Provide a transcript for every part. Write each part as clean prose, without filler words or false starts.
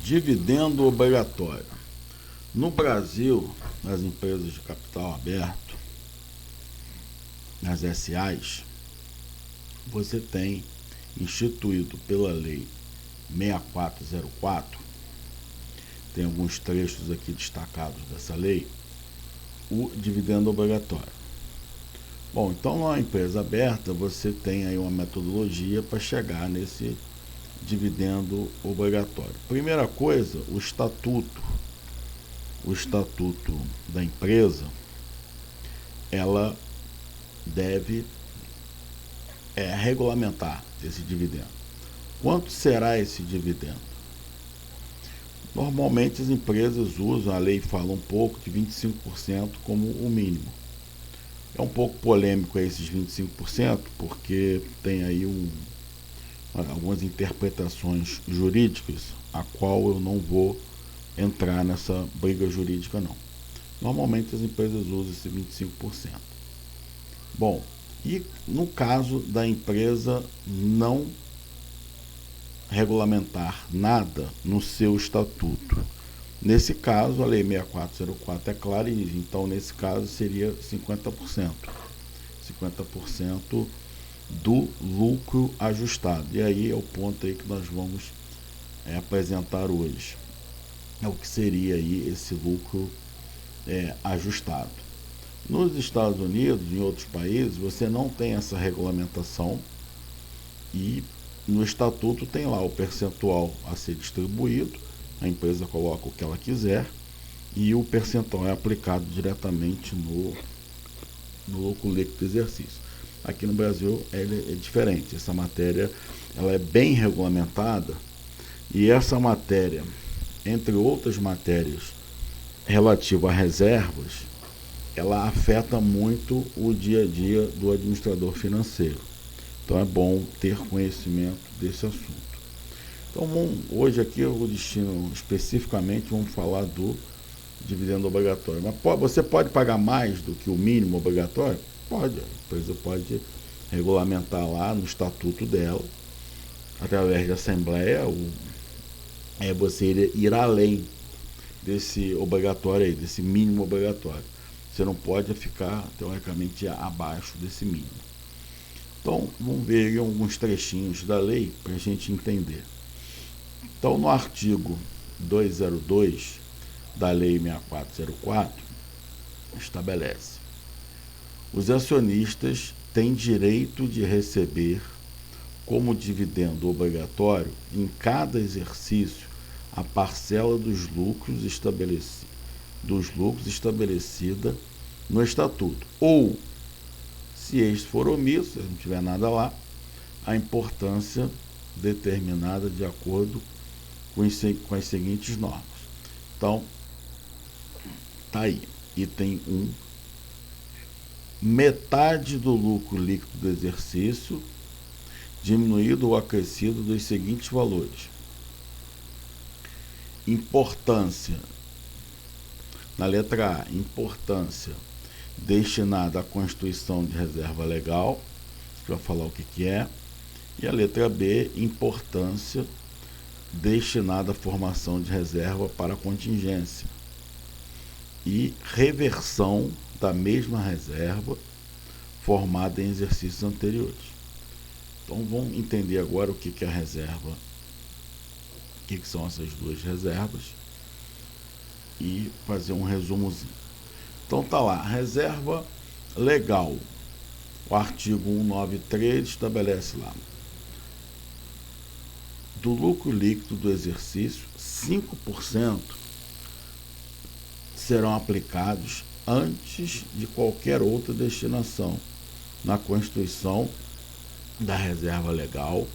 Dividendo obrigatório. No Brasil, nas empresas de capital aberto, nas SAs, você tem instituído pela lei 6404, tem alguns trechos aqui destacados dessa lei, o dividendo obrigatório. Bom, então na empresa aberta você tem aí uma metodologia para chegar nesse dividendo obrigatório. Primeira coisa, o estatuto da empresa, ela deve regulamentar esse dividendo. Quanto será esse dividendo? Normalmente as empresas usam, a lei fala um pouco, de 25% como o mínimo. É um pouco polêmico esses 25%, porque tem aí algumas interpretações jurídicas, a qual eu não vou entrar nessa briga jurídica não. Normalmente as empresas usam esse 25%. Bom, e no caso da empresa não regulamentar nada no seu estatuto, nesse caso a lei 6404 é clara e então nesse caso seria 50% do lucro ajustado. E aí é o ponto aí que nós vamos apresentar hoje. É o que seria aí esse lucro ajustado. Nos Estados Unidos, em outros países, você não tem essa regulamentação e no estatuto tem lá o percentual a ser distribuído, a empresa coloca o que ela quiser e o percentual é aplicado diretamente no lucro líquido do exercício. Aqui no Brasil é diferente, essa matéria ela é bem regulamentada e essa matéria, entre outras matérias relativas a reservas, ela afeta muito o dia a dia do administrador financeiro. Então é bom ter conhecimento desse assunto. Então hoje aqui o destino especificamente vamos falar do dividendo obrigatório. Mas você pode pagar mais do que o mínimo obrigatório? Pode, a empresa pode regulamentar lá no estatuto dela, através de assembleia, você ir além desse obrigatório aí, desse mínimo obrigatório. Você não pode ficar, teoricamente, abaixo desse mínimo. Então, vamos ver aí alguns trechinhos da lei para a gente entender. Então, no artigo 202 da lei 6404, estabelece: os acionistas têm direito de receber como dividendo obrigatório em cada exercício a parcela dos lucros estabelecida no estatuto, ou, se este for omisso, se não tiver nada lá, a importância determinada de acordo com as seguintes normas. Então, tá aí, item 1, metade do lucro líquido do exercício, diminuído ou acrescido dos seguintes valores: importância, na letra A, importância destinada à constituição de reserva legal, que vai falar o que é, e a letra B, importância destinada à formação de reserva para contingência e reversão da mesma reserva formada em exercícios anteriores. Então vamos entender agora o que é a reserva, o que são essas duas reservas e fazer um resumozinho. Então tá lá, reserva legal. O artigo 193 estabelece lá: do lucro líquido do exercício, 5% serão aplicados antes de qualquer outra destinação na constituição da reserva legal,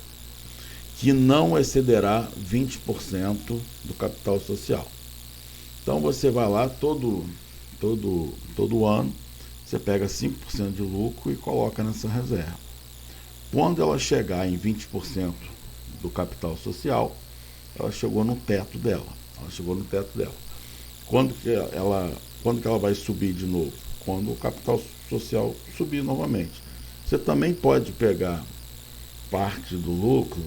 que não excederá 20% do capital social. Então você vai lá todo ano, você pega 5% de lucro e coloca nessa reserva. Quando ela chegar em 20% do capital social, ela chegou no teto dela. Quando que ela vai subir de novo? Quando o capital social subir novamente. Você também pode pegar parte do lucro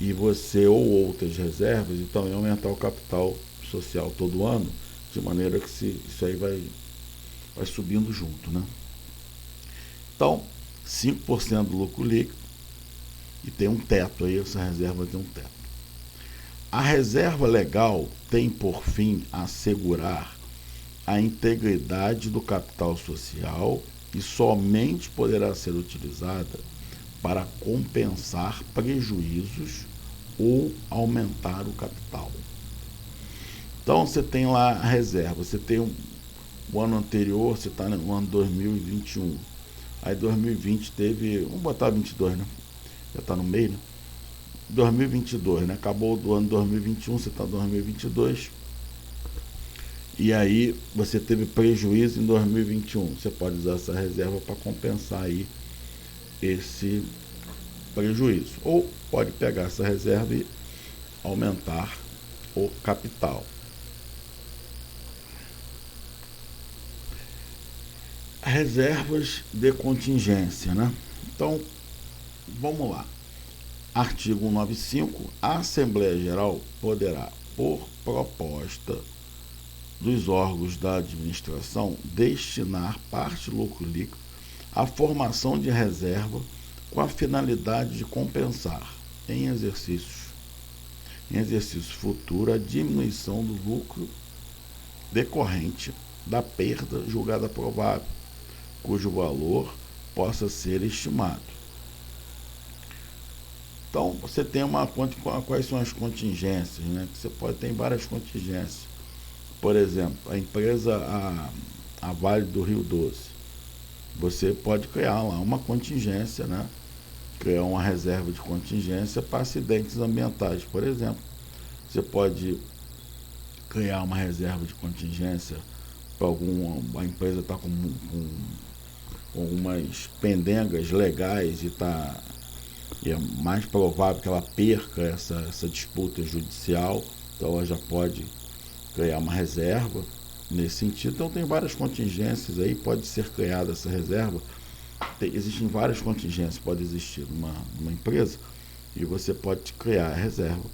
e você ou outras reservas, e também aumentar o capital social todo ano, de maneira que isso aí vai subindo junto, né? Então, 5% do lucro líquido, e tem um teto aí, essa reserva tem um teto. A reserva legal tem por fim assegurar a integridade do capital social e somente poderá ser utilizada para compensar prejuízos ou aumentar o capital. Então você tem lá a reserva, você tem o ano anterior, você está no ano 2021. Aí 2020 teve, vamos botar 22, né? Já está no meio, né? 2022, né? Acabou do ano 2021, você está em 2022. E aí você teve prejuízo em 2021. Você pode usar essa reserva para compensar aí esse prejuízo. Ou pode pegar essa reserva e aumentar o capital. Reservas de contingência, né? Então, vamos lá. Artigo 195, a Assembleia Geral poderá, por proposta dos órgãos da administração, destinar parte do lucro líquido à formação de reserva com a finalidade de compensar, em exercício futuro, a diminuição do lucro decorrente da perda julgada provável, cujo valor possa ser estimado. Então, você tem quais são as contingências, né? Você pode ter várias contingências. Por exemplo, a empresa a Vale do Rio Doce. Você pode criar lá uma contingência, né? Criar uma reserva de contingência para acidentes ambientais, por exemplo. Você pode criar uma reserva de contingência para a empresa está com algumas pendengas legais e é mais provável que ela perca essa disputa judicial, então ela já pode criar uma reserva nesse sentido. Então tem várias contingências aí, pode ser criada essa reserva. Existem várias contingências, pode existir numa empresa, e você pode criar a reserva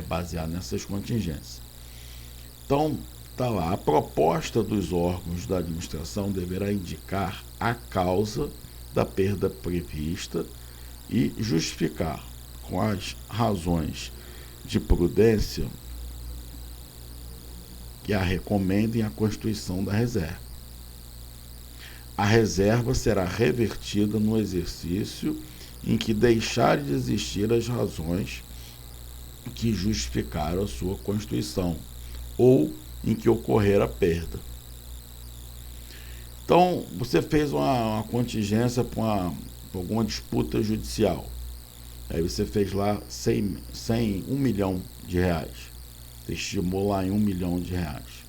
baseada nessas contingências. Então, está lá, a proposta dos órgãos da administração deverá indicar a causa da perda prevista e justificar com as razões de prudência que a recomendem a constituição da reserva. A reserva será revertida no exercício em que deixar de existir as razões que justificaram a sua constituição ou em que ocorrer a perda. Então, você fez uma contingência para alguma disputa judicial. Aí você fez lá 1 milhão de reais. Você estimou lá em 1 milhão de reais.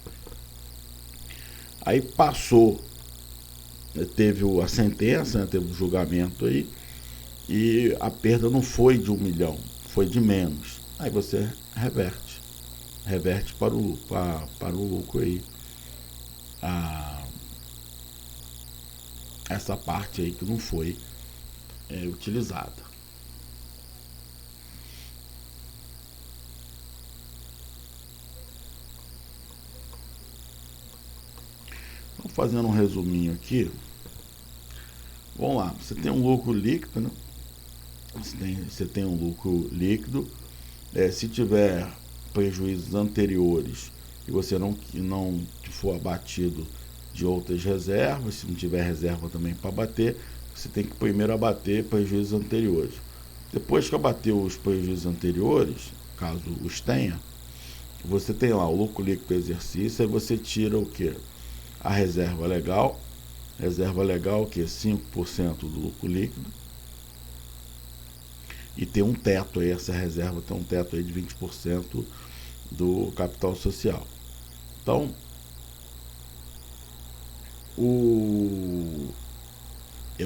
Aí passou, teve a sentença, teve o julgamento aí, e a perda não foi de 1 milhão, foi de menos. Aí você reverte para o lucro aí essa parte aí que não foi utilizada. Então, fazendo um resuminho aqui, vamos lá, você tem um lucro líquido, né? Você tem um lucro líquido, se tiver prejuízos anteriores e você não for abatido de outras reservas, se não tiver reserva também para abater, você tem que primeiro abater prejuízos anteriores. Depois que abateu os prejuízos anteriores, caso os tenha, você tem lá o lucro líquido do exercício, aí você tira o que? A reserva legal, que é 5% do lucro líquido, e tem um teto aí, essa reserva tem um teto aí de 20% do capital social. Então,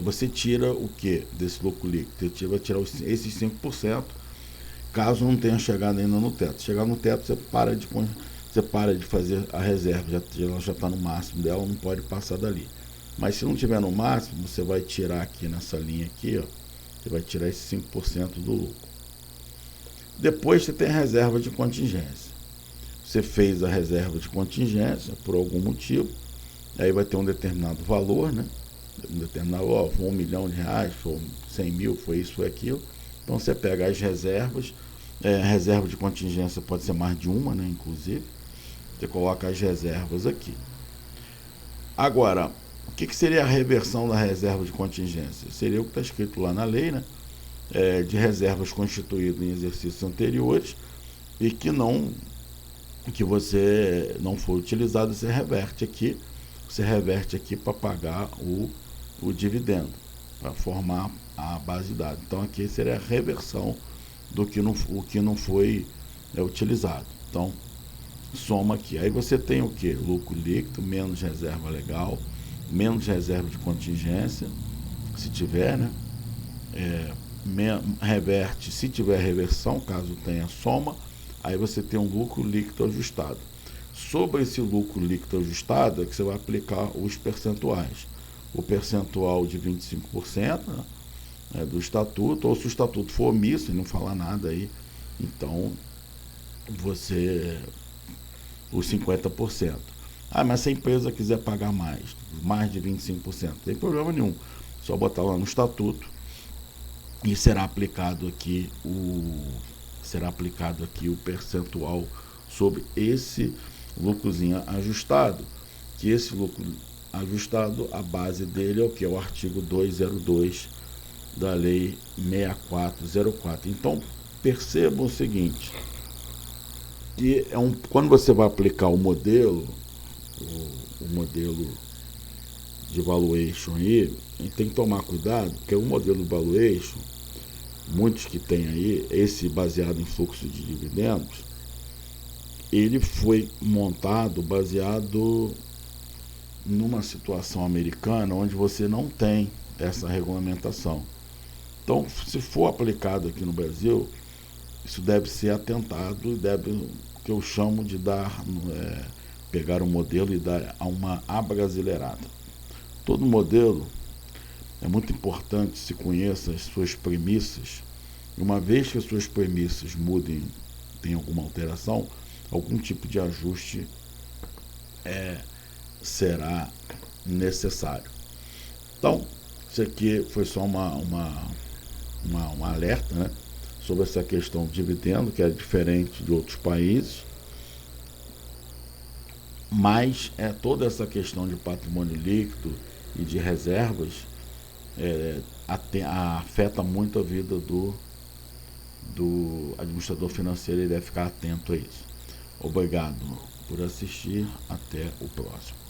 você tira o que desse lucro líquido? Você vai tirar esses 5%, caso não tenha chegado ainda no teto. Se chegar no teto, você para de fazer a reserva, ela já está no máximo dela, não pode passar dali. Mas se não tiver no máximo, você vai tirar aqui nessa linha aqui, ó, você vai tirar esse 5% do lucro. Depois você tem a reserva de contingência. Você fez a reserva de contingência por algum motivo, aí vai ter um determinado valor, né? Um determinado, foi R$1 milhão, foi 100 mil, foi isso, foi aquilo. Então você pega as reservas, reserva de contingência pode ser mais de uma, né? Inclusive, você coloca as reservas aqui. Agora, o que seria a reversão da reserva de contingência? Seria o que está escrito lá na lei, né? De reservas constituídas em exercícios anteriores e que você não foi utilizado, você reverte aqui para pagar o dividendo, para formar a base de dados. Então aqui seria a reversão do que não foi utilizado. Então soma aqui. Aí você tem o que? Lucro líquido menos reserva legal, menos reserva de contingência, se tiver, né? Reverte, se tiver reversão, caso tenha soma, aí você tem um lucro líquido ajustado. Sobre esse lucro líquido ajustado é que você vai aplicar os percentuais. O percentual de 25%, né, do estatuto, ou se o estatuto for omisso e não falar nada aí, então os 50%. Mas se a empresa quiser pagar mais de 25%, não tem problema nenhum. Só botar lá no estatuto e será aplicado aqui o percentual sobre esse lucrozinho ajustado, que esse lucro ajustado, a base dele é o que? É o artigo 202 da lei 6404. Então percebam o seguinte, que quando você vai aplicar o modelo de valuation aí, a gente tem que tomar cuidado, porque o modelo de valuation, muitos que tem aí, esse baseado em fluxo de dividendos, ele foi montado baseado numa situação americana onde você não tem essa regulamentação. Então, se for aplicado aqui no Brasil, isso deve ser atentado, que eu chamo de pegar um modelo e dar uma abrasileirada. Todo modelo é muito importante se conheça as suas premissas. E uma vez que as suas premissas mudem, tem alguma alteração, algum tipo de ajuste será necessário. Então, isso aqui foi só um alerta, né, sobre essa questão de dividendo, que é diferente de outros países, mas toda essa questão de patrimônio líquido e de reservas afeta muito a vida do administrador financeiro, ele deve ficar atento a isso. Obrigado por assistir, até o próximo.